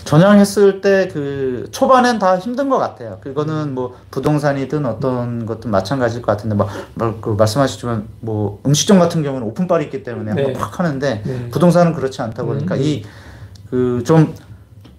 전향했을 때 그 초반엔 다 힘든 것 같아요. 그거는 뭐 부동산이든 어떤 것든 마찬가지일 것 같은데 그 말씀하셨지만 뭐 음식점 같은 경우는 오픈빨이 있기 때문에 네. 한번 팍 하는데 네. 부동산은 그렇지 않다 보니까 그 좀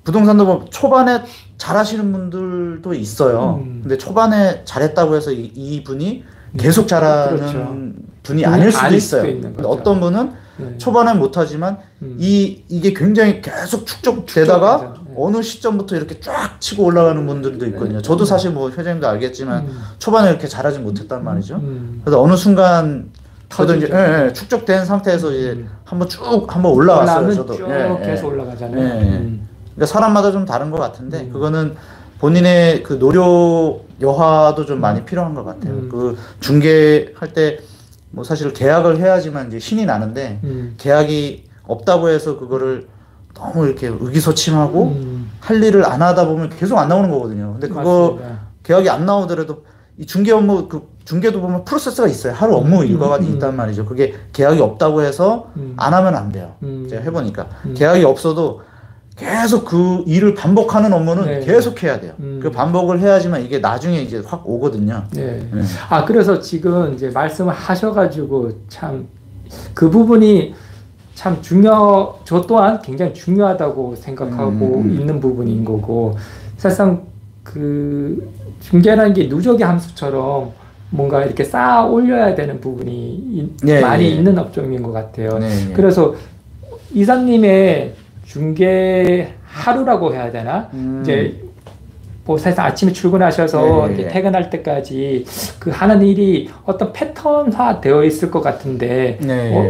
부동산도 뭐 초반에 잘하시는 분들도 있어요. 근데 초반에 잘했다고 해서 이분이 계속 잘하는 그렇죠. 분이 아닐 수도 아닐 있어요. 수도 있는 거죠. 어떤 분은 네. 초반엔 못하지만 이게 굉장히 계속 축적되다가 네. 어느 시점부터 이렇게 쫙 치고 올라가는 분들도 있거든요. 저도 사실 뭐 회장님도 알겠지만 초반에 이렇게 잘하지 못했단 말이죠. 그래서 어느 순간 저도 이제 축적된 상태에서 이제 한번 올라왔어요. 저도 쭉 계속 올라가잖아요. 그러니까 사람마다 좀 다른 것 같은데 그거는 본인의 그 노력 여하도 좀 많이 필요한 것 같아요. 그 중개할 때 뭐 사실 계약을 해야지만 이제 신이 나는데 계약이 없다고 해서 그거를 너무 이렇게 의기소침하고 할 일을 안 하다 보면 계속 안 나오는 거거든요. 근데 그거 맞습니다. 계약이 안 나오더라도 이 중개 업무 그 중개도 보면 프로세스가 있어요. 하루 업무 일과가 있단 말이죠. 그게 계약이 없다고 해서 안 하면 안 돼요. 제가 해보니까 계약이 없어도 계속 그 일을 반복하는 업무는 네. 계속 해야 돼요. 그 반복을 해야지만 이게 나중에 이제 확 오거든요. 네. 아, 그래서 지금 이제 말씀을 하셔가지고 참 그 부분이 참 저 또한 굉장히 중요하다고 생각하고 있는 부분인 거고, 사실상 그 중개라는 게 누적의 함수처럼 뭔가 이렇게 쌓아 올려야 되는 부분이 많이 있는 업종인 것 같아요. 그래서 이사님의 중개 하루라고 해야 되나? 이제 뭐 사실 아침에 출근하셔서 이제 퇴근할 때까지 그 하는 일이 어떤 패턴화 되어 있을 것 같은데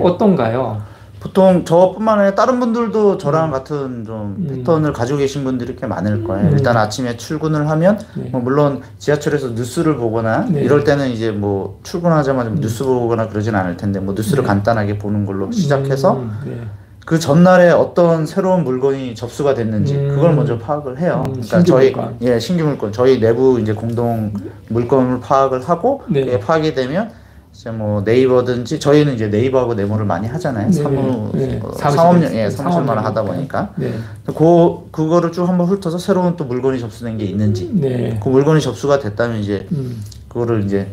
어떤가요? 보통 저뿐만 아니라 다른 분들도 저랑 같은 좀 패턴을 가지고 계신 분들이 꽤 많을 거예요. 일단 아침에 출근을 하면 뭐 물론 지하철에서 뉴스를 보거나 이럴 때는 이제 뭐 출근하자마자 뉴스 보거나 그러진 않을 텐데 뭐 뉴스를 간단하게 보는 걸로 시작해서 그 전날에 어떤 새로운 물건이 접수가 됐는지 그걸 먼저 파악을 해요. 그러니까 저희 신규 물건 저희 내부 이제 공동 물건을 파악을 하고 그게 파악이 되면 이제 뭐 네이버든지 저희는 이제 네이버하고 네모를 많이 하잖아요. 사무실만 하다 보니까 그거를 쭉 한번 훑어서 새로운 또 물건이 접수된 게 있는지 그 물건이 접수가 됐다면 이제 그거를 이제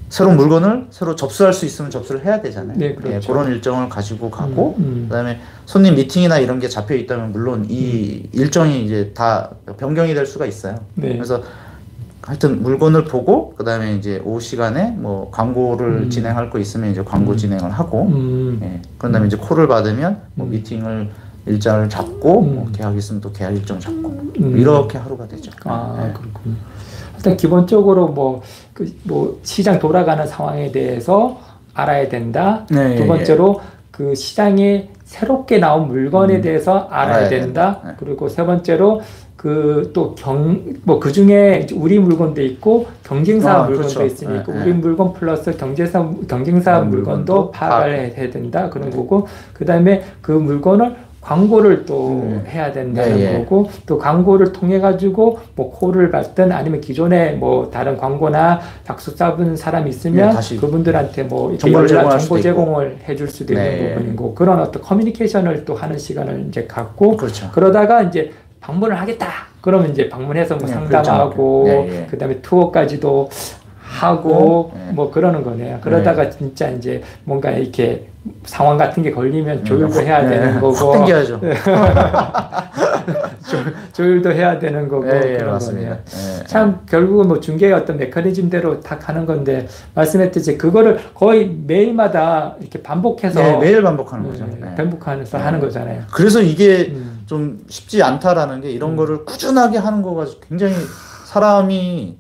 새로운 물건을 새로 접수할 수 있으면 접수를 해야 되잖아요. 그렇죠. 그런 일정을 가지고 가고 그다음에 손님 미팅이나 이런 게 잡혀 있다면 물론 이 일정이 이제 다 변경이 될 수가 있어요. 그래서 하여튼 물건을 보고 그다음에 이제 오후 시간에 뭐 광고를 진행할 거 있으면 이제 광고 진행을 하고 그런 다음에 이제 콜을 받으면 뭐 미팅을 일자를 잡고 뭐 계약 있으면 또 계약 일정 잡고 이렇게 하루가 되죠. 그렇군요. 일단 기본적으로 뭐 시장 돌아가는 상황에 대해서 알아야 된다. 두 번째로 그 시장에 새롭게 나온 물건에 대해서 알아야 된다. 그리고 세 번째로 그 중에 우리 물건도 있고 경쟁사 물건도 있으니까 우리 물건 플러스 경쟁사 물건도 파악을 해야 된다. 그런 거고, 그 다음에 그 물건을 광고를 또 해야 된다는 거고, 또 광고를 통해 가지고 뭐 콜을 받든 아니면 기존에 뭐 다른 광고나 약속 잡은 사람이 있으면 그분들한테 뭐 정보 제공을 해줄 수도 있는 부분이고, 그런 어떤 커뮤니케이션을 또 하는 시간을 이제 갖고, 그러다가 이제 방문을 하겠다. 그러면 이제 방문해서 뭐 상담하고, 그다음에 투어까지도 하고 뭐 그러는 거네요. 그러다가 진짜 이제 뭔가 이렇게 상황 같은 게 걸리면 조율도 해야 되는 거고. 땡겨야죠. 조율도 해야 되는 거고. 그런 거네요. 참 결국은 뭐 중개의 어떤 메커니즘대로 다 가는 건데, 말씀했듯이 그거를 거의 매일마다 이렇게 반복해서 매일 반복하는 거죠. 반복하면서 하는 거잖아요. 그래서 이게 좀 쉽지 않다라는 게 이런 거를 꾸준하게 하는 거가 굉장히 사람이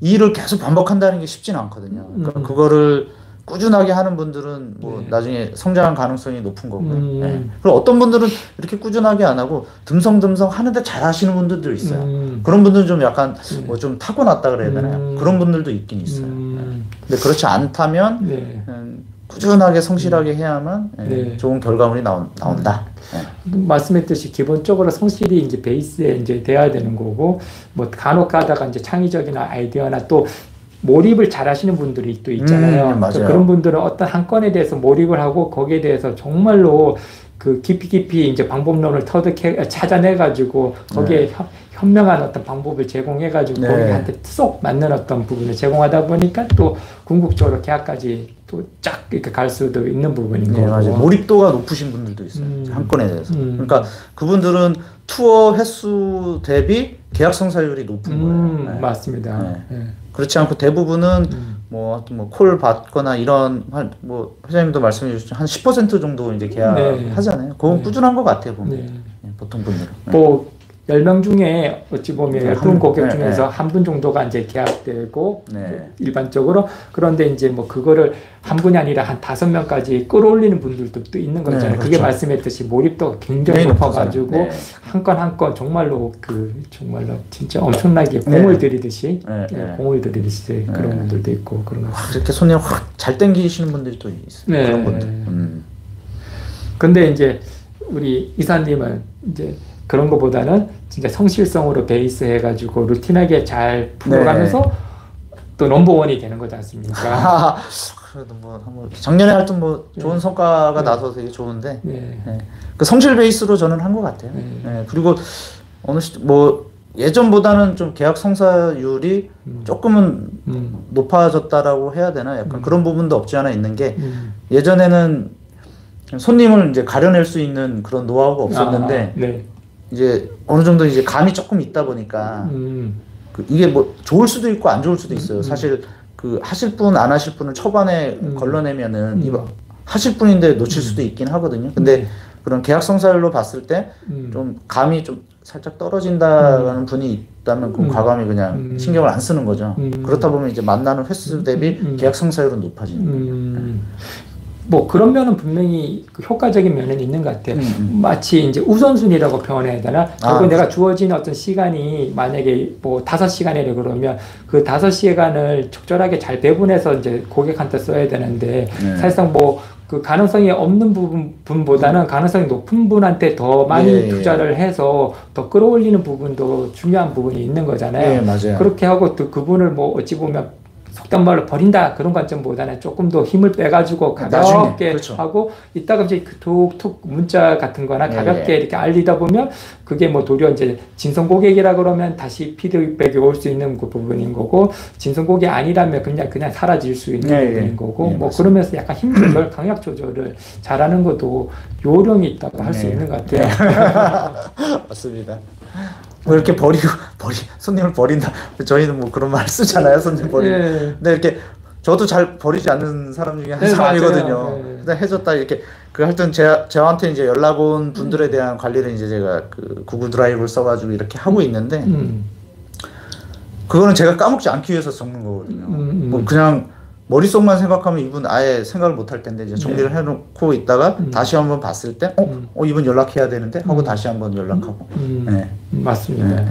이 일을 계속 반복한다는 게 쉽지는 않거든요. 그러니까 그거를 꾸준하게 하는 분들은 뭐 나중에 성장할 가능성이 높은 거고요. 그리고 어떤 분들은 이렇게 꾸준하게 안 하고 듬성듬성 하는데 잘 하시는 분들도 있어요. 그런 분들은 좀 약간 뭐 좀 타고났다 그래야 되나요? 그런 분들도 있긴 있어요. 근데 그렇지 않다면 꾸준하게 성실하게 해야만 좋은 결과물이 나온다. 말씀했듯이 기본적으로 성실이 이제 베이스에 이제 돼야 되는 거고, 뭐 간혹 가다가 이제 창의적인 아이디어나 또 몰입을 잘 하시는 분들이 또 있잖아요. 그런 분들은 어떤 한 건에 대해서 몰입을 하고 거기에 대해서 정말로 그 깊이 이제 방법론을 찾아내가지고 거기에 현명한 어떤 방법을 제공해가지고 거기한테 쏙 맞는 어떤 부분을 제공하다 보니까 또 궁극적으로 계약까지 또 쫙 이렇게 갈 수도 있는 부분인 거고. 맞아요. 몰입도가 높으신 분들도 있어요. 한 건에 대해서. 그러니까 그분들은 투어 횟수 대비 계약 성사율이 높은 거예요. 맞습니다. 그렇지 않고 대부분은 콜 받거나 이런 뭐 회장님도 말씀해 주셨죠. 한 10% 정도 이제 계약하잖아요. 그건 꾸준한 것 같아요, 보면. 보통 분들은. 뭐 10명 중에 어찌 보면 10분 고객 중에서 한 분 정도가 이제 계약되고 일반적으로. 그런데 이제 뭐 그거를 한 분이 아니라 한 5명까지 끌어올리는 분들도 또 있는 거잖아요. 그렇죠. 그게 말씀했듯이 몰입도가 굉장히 높아가지고 한 건 한 건 정말로 정말로 진짜 엄청나게 공을 들이듯이 공을 들이듯이 그런 분들도 있고 그런 거. 이렇게 손에 확 잘 땡기시는 분들이 또 있어요. 그런 분들. 근데 이제 우리 이사님은 이제 그런 것보다는 진짜 성실성으로 베이스 해가지고 루틴하게 잘 풀어가면서 또 넘버원이 되는 거지 않습니까? 그래도 뭐 작년에 하여튼 뭐 좋은 성과가 나서 되게 좋은데 그 성실 베이스로 저는 한 것 같아요. 그리고 어느 뭐 예전보다는 좀 계약 성사율이 조금은 높아졌다라고 해야 되나 약간 그런 부분도 없지 않아 있는 게 예전에는 손님을 이제 가려낼 수 있는 그런 노하우가 없었는데 이제 어느 정도 이제 감이 조금 있다 보니까 이게 뭐 좋을 수도 있고 안 좋을 수도 있어요. 사실 그 하실 분 안 하실 분은 초반에 걸러내면은 이거 하실 분인데 놓칠 수도 있긴 하거든요. 근데 그런 계약 성사율로 봤을 때 좀 감이 좀 살짝 떨어진다라는 분이 있다면 그 과감히 그냥 신경을 안 쓰는 거죠. 그렇다 보면 이제 만나는 횟수 대비 계약 성사율은 높아지는 거예요. 뭐 그런 면은 분명히 효과적인 면은 있는 것 같아요. 마치 이제 우선순위라고 표현해야 되나? 결국 내가 주어진 어떤 시간이 만약에 뭐 5시간이라 그러면 그 5시간을 적절하게 잘 배분해서 이제 고객한테 써야 되는데 사실상 뭐 그 가능성이 없는 분보다는 가능성이 높은 분한테 더 많이 투자를 해서 더 끌어올리는 부분도 중요한 부분이 있는 거잖아요. 맞아요. 그렇게 하고 또 그분을 뭐 어찌 보면 속단 말로 버린다 그런 관점보다는 조금 더 힘을 빼가지고 가볍게 하고 이따가 이제 툭툭 문자 같은 거나 가볍게 이렇게 알리다 보면 그게 뭐 도리어 이제 진성 고객이라 그러면 다시 피드백이 올 수 있는 그 부분인 거고 진성 고객 아니라면 그냥 사라질 수 있는 부분인 거고 뭐 그러면서 약간 힘 조절, 강약 조절을 잘하는 것도 요령이 있다고 할 수 있는 것 같아요. 맞습니다. 뭐 이렇게 손님을 버린다. 저희는 뭐 그런 말 쓰잖아요. 손님 근데 이렇게 저도 잘 버리지 않는 사람 중에 한 사람이거든요. 근데 해줬다 이렇게 하여튼 저한테 이제 연락 온 분들에 대한 관리를 이제 제가 그 구글 드라이브를 써가지고 이렇게 하고 있는데 그거는 제가 까먹지 않기 위해서 적는 거거든요. 뭐 그냥 머릿속만 생각하면 이분 아예 생각을 못 할 텐데 이제 정리를 해놓고 있다가 다시 한번 봤을 때 이분 연락해야 되는데 하고 다시 한번 연락하고. 맞습니다.